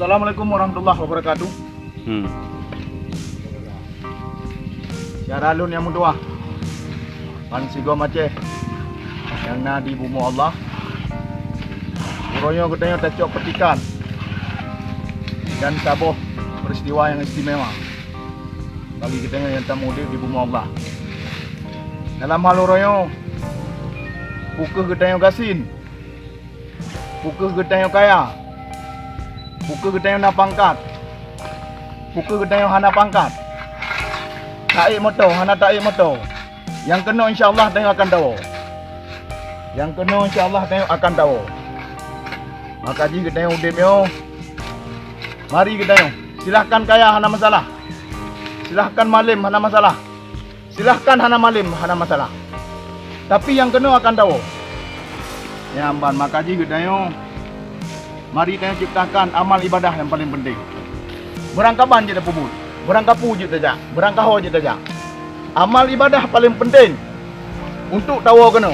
Assalamualaikum warahmatullahi wabarakatuh. Syaralun yang mudah. Pansigo Aceh yang nadi bumu Allah. Uroyo katanya tacok petikan dan sabuh peristiwa yang istimewa bagi kita yang tamu di bumu Allah. Dalam hal uroyo pukul katanya gasin, pukul katanya kaya, pukul katanya na pangkat, pukul katanya hana pangkat. Taik moto, hana taik moto. Yang kena insya-Allah tengok akan tahu. Yang kena insya-Allah tengok akan tahu. Maka ji kita yang udip yo. Mari kita yo. Silahkan kaya hana masalah. Silahkan malim hana masalah. Silahkan hana malim hana masalah. Tapi yang kena akan tahu. Ya amban maka ji kita yo. Mari kita ciptakan amal ibadah yang paling penting. Berangkapan je dah pubut. Berangkapu je saja. Berangkaho je saja. Amal ibadah paling penting untuk tahu kena.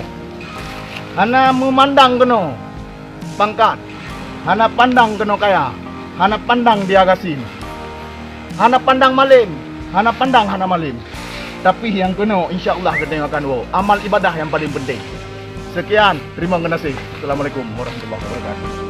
Hana memandang kena pangkat, hana pandang kena kaya, hana pandang dia gasin, hana pandang malim, hana pandang hana malim. Tapi yang kena insya-Allah kita akan tahu amal ibadah yang paling penting. Sekian, terima kasih. Assalamualaikum warahmatullahi wabarakatuh.